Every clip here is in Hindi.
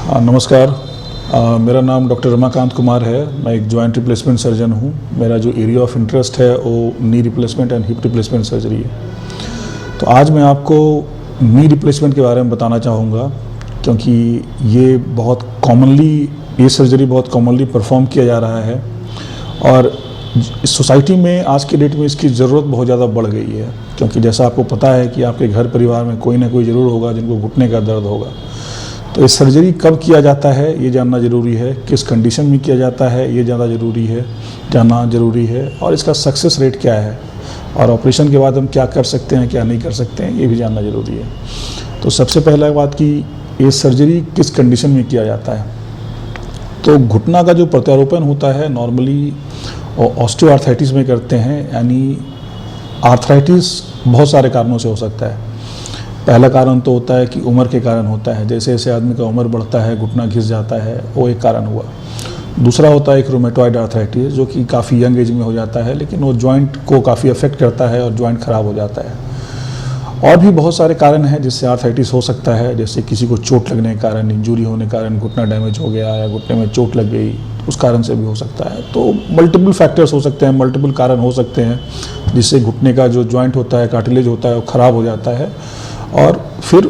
नमस्कार। मेरा नाम डॉक्टर रमाकांत कुमार है। मैं एक जॉइंट रिप्लेसमेंट सर्जन हूँ। मेरा जो एरिया ऑफ इंटरेस्ट है वो knee replacement and hip replacement surgery है। तो आज मैं आपको नी रिप्लेसमेंट के बारे में बताना चाहूँगा, क्योंकि ये बहुत कॉमनली ये सर्जरी बहुत कॉमनली परफॉर्म किया जा रहा है और इस सोसाइटी में आज के डेट में इसकी ज़रूरत बहुत ज़्यादा बढ़ गई है। क्योंकि जैसा आपको पता है कि आपके घर परिवार में कोई ना कोई ज़रूर होगा जिनको घुटने का दर्द होगा। तो इस सर्जरी कब किया जाता है ये जानना ज़रूरी है, किस कंडीशन में किया जाता है ये ज़्यादा ज़रूरी है, जानना ज़रूरी है, और इसका सक्सेस रेट क्या है और ऑपरेशन के बाद हम क्या कर सकते हैं क्या नहीं कर सकते हैं ये भी जानना ज़रूरी है। तो सबसे पहला बात कि ये सर्जरी किस कंडीशन में किया जाता है। तो घुटना का जो प्रत्यारोपण होता है नॉर्मली ऑस्टियोआर्थराइटिस में करते हैं, यानी आर्थराइटिस बहुत सारे कारणों से हो सकता है। पहला कारण तो होता है कि उम्र के कारण होता है, जैसे जैसे आदमी का उम्र बढ़ता है घुटना घिस जाता है, वो एक कारण हुआ। दूसरा होता है एक रोमेटॉइड आर्थराइटिस जो कि काफ़ी यंग एज में हो जाता है, लेकिन वो जॉइंट को काफ़ी अफेक्ट करता है और जॉइंट ख़राब हो जाता है। और भी बहुत सारे कारण हैं जिससे आर्थराइटिस हो सकता है, जैसे किसी को चोट लगने के कारण, इंजरी होने के कारण घुटना डैमेज हो गया या घुटने में चोट लग गई, उस कारण से भी हो सकता है। तो मल्टीपल फैक्टर्स हो सकते हैं, मल्टीपल कारण हो सकते हैं जिससे घुटने का जो जॉइंट होता है, कार्टिलेज होता है, वो ख़राब हो जाता है और फिर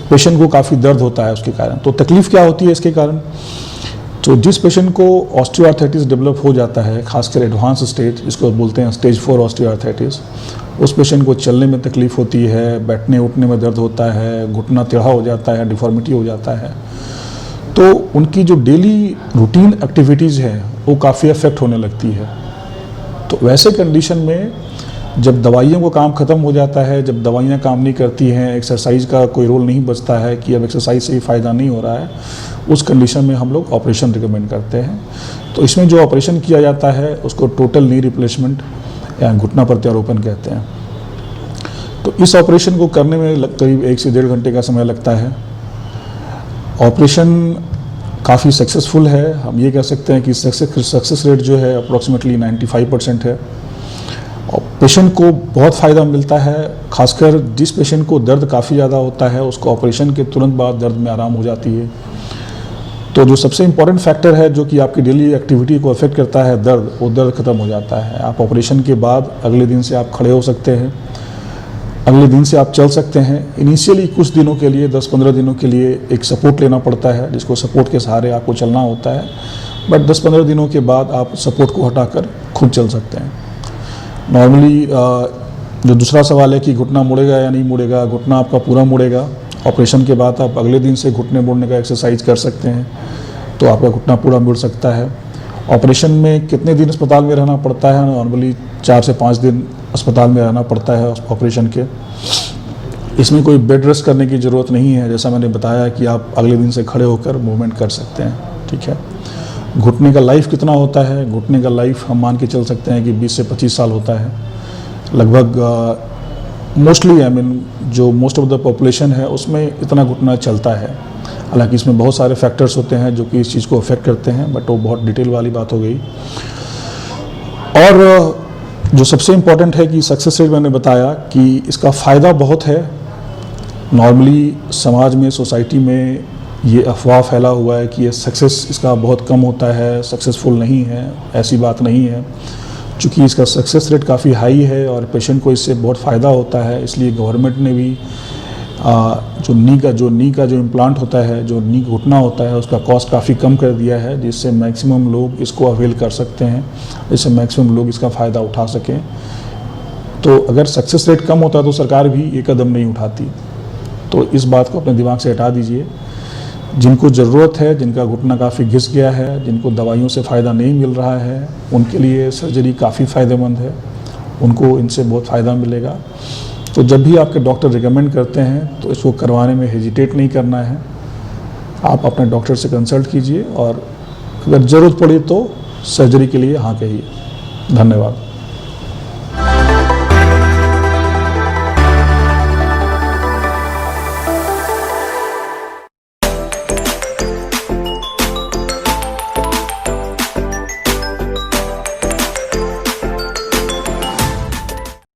पेशेंट को काफ़ी दर्द होता है उसके कारण। तो तकलीफ़ क्या होती है इसके कारण। तो जिस पेशेंट को ऑस्टियोआर्थराइटिस डेवलप हो जाता है, खासकर एडवांस स्टेज, इसको बोलते हैं स्टेज 4 ऑस्टियोआर्थराइटिस, उस पेशेंट को चलने में तकलीफ़ होती है, बैठने उठने में दर्द होता है, घुटना टेढ़ा हो जाता है, डिफॉर्मिटी हो जाता है। तो उनकी जो डेली रूटीन एक्टिविटीज़ है वो काफ़ी अफेक्ट होने लगती है। तो वैसे कंडीशन में जब दवाइयों का काम ख़त्म हो जाता है, जब दवाइयाँ काम नहीं करती हैं, एक्सरसाइज का कोई रोल नहीं बचता है कि अब एक्सरसाइज से ही फ़ायदा नहीं हो रहा है, उस कंडीशन में हम लोग ऑपरेशन रिकमेंड करते हैं। तो इसमें जो ऑपरेशन किया जाता है उसको टोटल नी रिप्लेसमेंट या घुटना प्रत्यारोपण कहते हैं। तो इस ऑपरेशन को करने में करीब 1 से 1.5 घंटे का समय लगता है। ऑपरेशन काफ़ी सक्सेसफुल है। हम ये कह सकते हैं कि सक्सेस रेट जो है अप्रॉक्सीमेटली 95% है और पेशेंट को बहुत फ़ायदा मिलता है। खासकर जिस पेशेंट को दर्द काफ़ी ज़्यादा होता है उसको ऑपरेशन के तुरंत बाद दर्द में आराम हो जाती है। तो जो सबसे इम्पॉर्टेंट फैक्टर है जो कि आपकी डेली एक्टिविटी को अफेक्ट करता है दर्द, वो दर्द ख़त्म हो जाता है। आप ऑपरेशन के बाद अगले दिन से आप खड़े हो सकते हैं, अगले दिन से आप चल सकते हैं। इनिशियली कुछ दिनों के लिए 10-15 दिनों के लिए एक सपोर्ट लेना पड़ता है, जिसको सपोर्ट के सहारे आपको चलना होता है, बट 10-15 दिनों के बाद आप सपोर्ट को हटाकर खुद चल सकते हैं। नॉर्मली जो दूसरा सवाल है कि घुटना मुड़ेगा या नहीं मुड़ेगा, घुटना आपका पूरा मुड़ेगा। ऑपरेशन के बाद आप अगले दिन से घुटने मुड़ने का एक्सरसाइज कर सकते हैं, तो आपका घुटना पूरा मुड़ सकता है। ऑपरेशन में कितने दिन अस्पताल में रहना पड़ता है, नॉर्मली 4 से 5 दिन अस्पताल में रहना पड़ता है ऑपरेशन के। इसमें कोई बेड रेस्ट करने की ज़रूरत नहीं है, जैसा मैंने बताया कि आप अगले दिन से खड़े होकर मूवमेंट कर सकते हैं। ठीक है। घुटने का लाइफ कितना होता है, घुटने का लाइफ हम मान के चल सकते हैं कि 20 से 25 साल होता है लगभग। मोस्टली जो मोस्ट ऑफ द पॉपुलेशन है उसमें इतना घुटना चलता है। हालांकि इसमें बहुत सारे फैक्टर्स होते हैं जो कि इस चीज़ को अफेक्ट करते हैं, बट वो बहुत डिटेल वाली बात हो गई। और जो सबसे इम्पॉर्टेंट है कि सक्सेस रेट मैंने बताया कि इसका फ़ायदा बहुत है। नॉर्मली समाज में, सोसाइटी में ये अफवाह फैला हुआ है कि ये सक्सेस इसका बहुत कम होता है, सक्सेसफुल नहीं है। ऐसी बात नहीं है। चूँकि इसका सक्सेस रेट काफ़ी हाई है और पेशेंट को इससे बहुत फ़ायदा होता है, इसलिए गवर्नमेंट ने भी जो नी का जो इम्प्लांट होता है, जो नी घुटना होता है, उसका कॉस्ट काफ़ी कम कर दिया है, जिससे मैक्सिमम लोग इसको अवेल कर सकते हैं, जिससे मैक्सिमम लोग इसका फ़ायदा उठा सकें। तो अगर सक्सेस रेट कम होता तो सरकार भी ये कदम नहीं उठाती। तो इस बात को अपने दिमाग से हटा दीजिए। जिनको ज़रूरत है, जिनका घुटना काफ़ी घिस गया है, जिनको दवाइयों से फ़ायदा नहीं मिल रहा है, उनके लिए सर्जरी काफ़ी फ़ायदेमंद है, उनको इनसे बहुत फ़ायदा मिलेगा। तो जब भी आपके डॉक्टर रिकमेंड करते हैं तो इसको करवाने में हेजिटेट नहीं करना है। आप अपने डॉक्टर से कंसल्ट कीजिए और अगर ज़रूरत पड़ी तो सर्जरी के लिए हाँ कहिए। धन्यवाद।